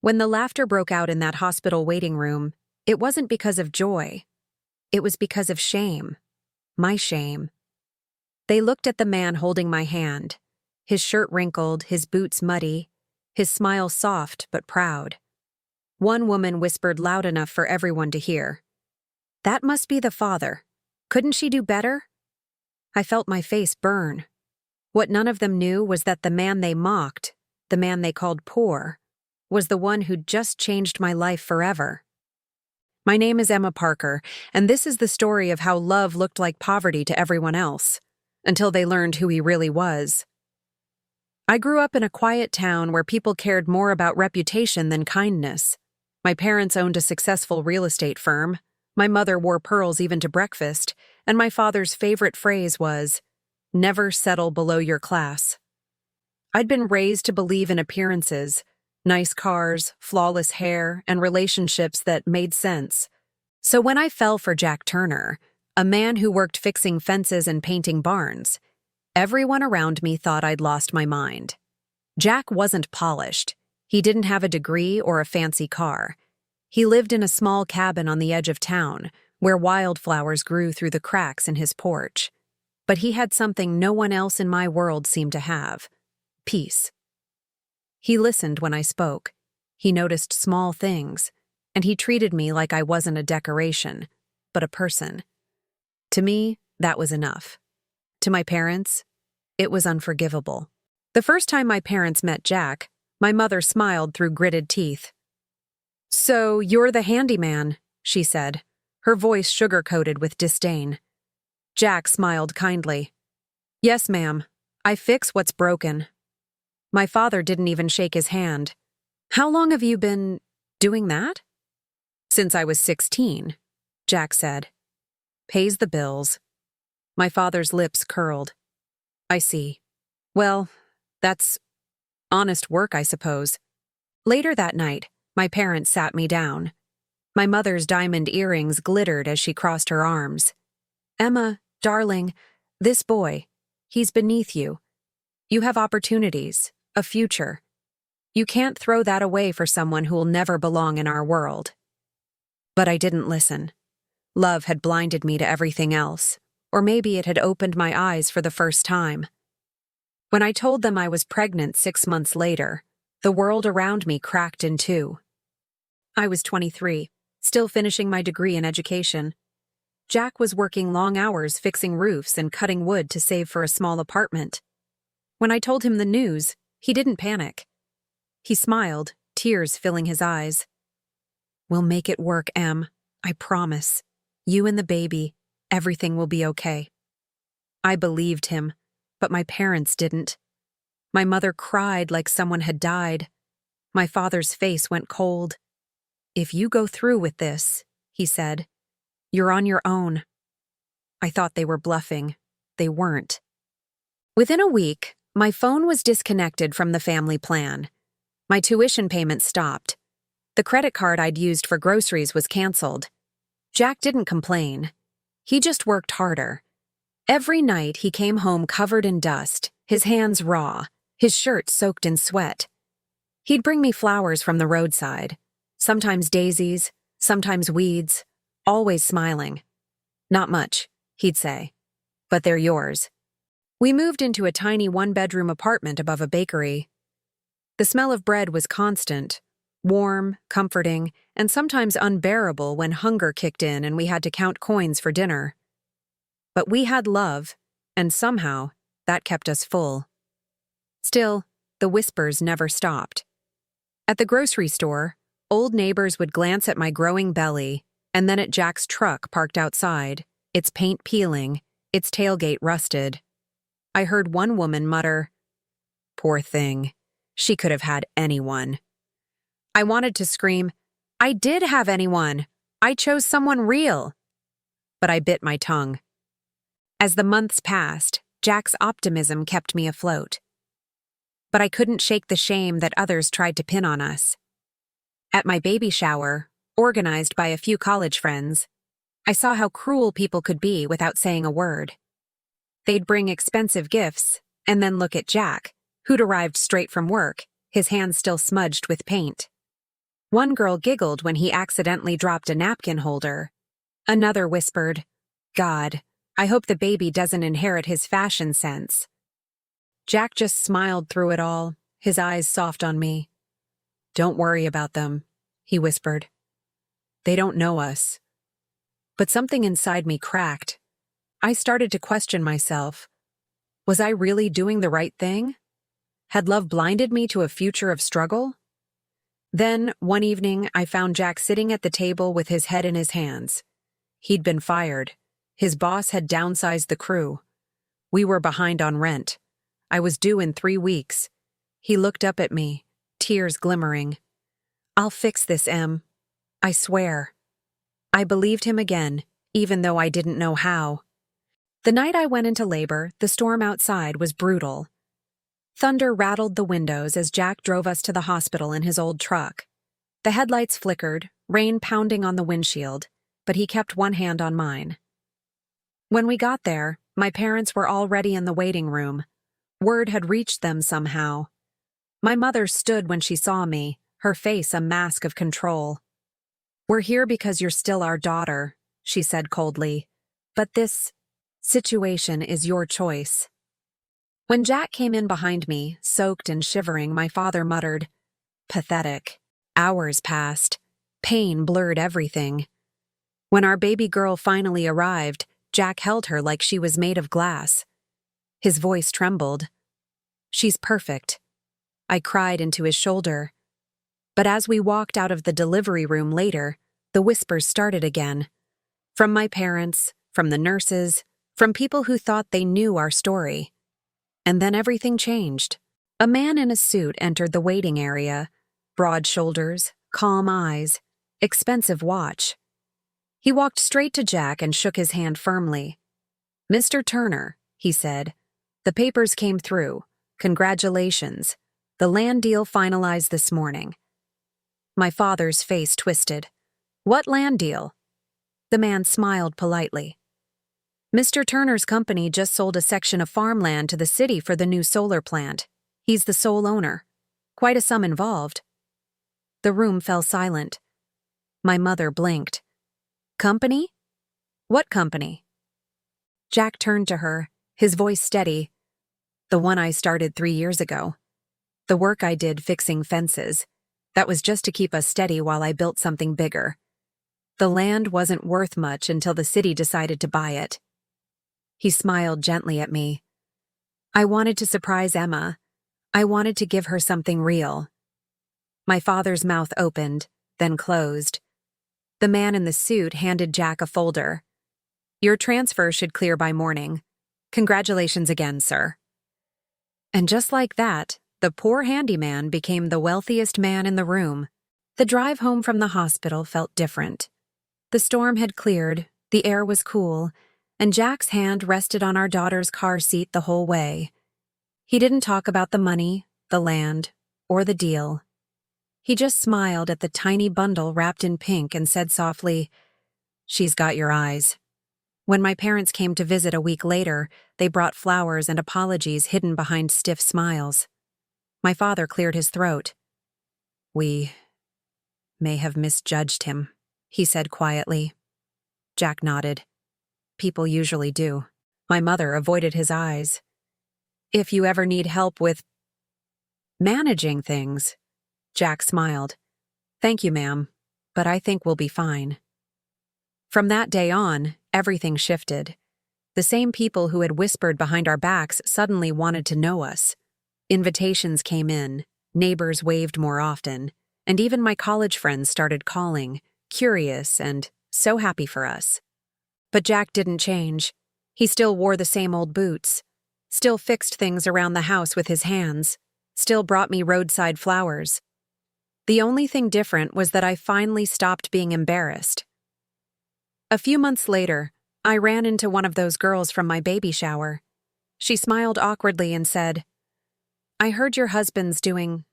When the laughter broke out in that hospital waiting room, it wasn't because of joy. It was because of shame. My shame. They looked at the man holding my hand, his shirt wrinkled, his boots muddy, his smile soft but proud. One woman whispered loud enough for everyone to hear, "That must be the father. Couldn't she do better?" I felt my face burn. What none of them knew was that the man they mocked, the man they called poor, was the one who'd just changed my life forever. My name is Emma Parker, and this is the story of how love looked like poverty to everyone else, until they learned who he really was. I grew up in a quiet town where people cared more about reputation than kindness. My parents owned a successful real estate firm, my mother wore pearls even to breakfast, and my father's favorite phrase was, "Never settle below your class." I'd been raised to believe in appearances, nice cars, flawless hair, and relationships that made sense. So when I fell for Jack Turner, a man who worked fixing fences and painting barns, everyone around me thought I'd lost my mind. Jack wasn't polished. He didn't have a degree or a fancy car. He lived in a small cabin on the edge of town, where wildflowers grew through the cracks in his porch. But he had something no one else in my world seemed to have: peace. He listened when I spoke. He noticed small things, and he treated me like I wasn't a decoration, but a person. To me, that was enough. To my parents, it was unforgivable. The first time my parents met Jack, my mother smiled through gritted teeth. "So you're the handyman," she said, her voice sugar-coated with disdain. Jack smiled kindly. "Yes, ma'am. I fix what's broken." My father didn't even shake his hand. "How long have you been doing that?" "Since I was 16, Jack said. "Pays the bills." My father's lips curled. "I see. Well, that's honest work, I suppose." Later that night, my parents sat me down. My mother's diamond earrings glittered as she crossed her arms. "Emma, darling, this boy, he's beneath you. You have opportunities, a future. You can't throw that away for someone who'll never belong in our world." But I didn't listen. Love had blinded me to everything else, or maybe it had opened my eyes for the first time. When I told them I was pregnant 6 months later, the world around me cracked in two. I was 23, still finishing my degree in education. Jack was working long hours fixing roofs and cutting wood to save for a small apartment. When I told him the news, he didn't panic. He smiled, tears filling his eyes. "We'll make it work, Em. I promise. You and the baby, everything will be okay." I believed him, but my parents didn't. My mother cried like someone had died. My father's face went cold. "If you go through with this," he said, "you're on your own." I thought they were bluffing. They weren't. Within a week, my phone was disconnected from the family plan. My tuition payment stopped. The credit card I'd used for groceries was canceled. Jack didn't complain. He just worked harder. Every night he came home covered in dust, his hands raw, his shirt soaked in sweat. He'd bring me flowers from the roadside, sometimes daisies, sometimes weeds, always smiling. "Not much," he'd say, "but they're yours." We moved into a tiny one-bedroom apartment above a bakery. The smell of bread was constant, warm, comforting, and sometimes unbearable when hunger kicked in and we had to count coins for dinner. But we had love, and somehow that kept us full. Still, the whispers never stopped. At the grocery store, old neighbors would glance at my growing belly and then at Jack's truck parked outside, its paint peeling, its tailgate rusted. I heard one woman mutter, "Poor thing. She could have had anyone." I wanted to scream, "I did have anyone. I chose someone real." But I bit my tongue. As the months passed, Jack's optimism kept me afloat. But I couldn't shake the shame that others tried to pin on us. At my baby shower, organized by a few college friends, I saw how cruel people could be without saying a word. They'd bring expensive gifts, and then look at Jack, who'd arrived straight from work, his hands still smudged with paint. One girl giggled when he accidentally dropped a napkin holder. Another whispered, "God, I hope the baby doesn't inherit his fashion sense." Jack just smiled through it all, his eyes soft on me. "Don't worry about them," he whispered. "They don't know us." But something inside me cracked. I started to question myself. Was I really doing the right thing? Had love blinded me to a future of struggle? Then, one evening, I found Jack sitting at the table with his head in his hands. He'd been fired. His boss had downsized the crew. We were behind on rent. I was due in 3 weeks. He looked up at me, tears glimmering. "I'll fix this, Em. I swear." I believed him again, even though I didn't know how. The night I went into labor, the storm outside was brutal. Thunder rattled the windows as Jack drove us to the hospital in his old truck. The headlights flickered, rain pounding on the windshield, but he kept one hand on mine. When we got there, my parents were already in the waiting room. Word had reached them somehow. My mother stood when she saw me, her face a mask of control. "We're here because you're still our daughter," she said coldly. "But this situation is your choice." When Jack came in behind me, soaked and shivering, my father muttered, "Pathetic." Hours passed. Pain blurred everything. When our baby girl finally arrived, Jack held her like she was made of glass. His voice trembled. "She's perfect." I cried into his shoulder. But as we walked out of the delivery room later, the whispers started again. From my parents, from the nurses, from people who thought they knew our story. And then everything changed. A man in a suit entered the waiting area. Broad shoulders, calm eyes, expensive watch. He walked straight to Jack and shook his hand firmly. "Mr. Turner," he said, "the papers came through. Congratulations. The land deal finalized this morning." My father's face twisted. "What land deal?" The man smiled politely. "Mr. Turner's company just sold a section of farmland to the city for the new solar plant. He's the sole owner. Quite a sum involved." The room fell silent. My mother blinked. "Company? What company?" Jack turned to her, his voice steady. "The one I started 3 years ago. The work I did fixing fences. That was just to keep us steady while I built something bigger. The land wasn't worth much until the city decided to buy it." He smiled gently at me. "I wanted to surprise Emma. I wanted to give her something real." My father's mouth opened, then closed. The man in the suit handed Jack a folder. "Your transfer should clear by morning. Congratulations again, sir." And just like that, the poor handyman became the wealthiest man in the room. The drive home from the hospital felt different. The storm had cleared, the air was cool, and Jack's hand rested on our daughter's car seat the whole way. He didn't talk about the money, the land, or the deal. He just smiled at the tiny bundle wrapped in pink and said softly, "She's got your eyes." When my parents came to visit a week later, they brought flowers and apologies hidden behind stiff smiles. My father cleared his throat. "We may have misjudged him," he said quietly. Jack nodded. "People usually do." My mother avoided his eyes. "If you ever need help with managing things," Jack smiled. "Thank you, ma'am, but I think we'll be fine." From that day on, everything shifted. The same people who had whispered behind our backs suddenly wanted to know us. Invitations came in, neighbors waved more often, and even my college friends started calling, curious and so happy for us. But Jack didn't change. He still wore the same old boots, still fixed things around the house with his hands, still brought me roadside flowers. The only thing different was that I finally stopped being embarrassed. A few months later, I ran into one of those girls from my baby shower. She smiled awkwardly and said, "I heard your husband's doing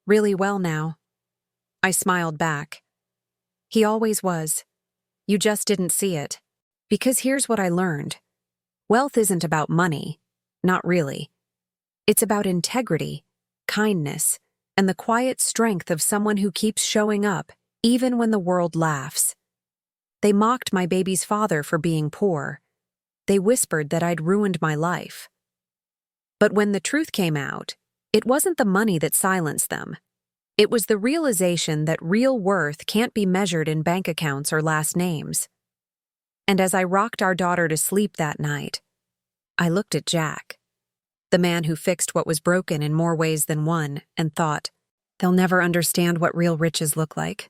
really well now." I smiled back. "He always was. You just didn't see it." Because here's what I learned. Wealth isn't about money. Not really. It's about integrity, kindness, and the quiet strength of someone who keeps showing up, even when the world laughs. They mocked my baby's father for being poor. They whispered that I'd ruined my life. But when the truth came out, it wasn't the money that silenced them. It was the realization that real worth can't be measured in bank accounts or last names. And as I rocked our daughter to sleep that night, I looked at Jack, the man who fixed what was broken in more ways than one, and thought, they'll never understand what real riches look like.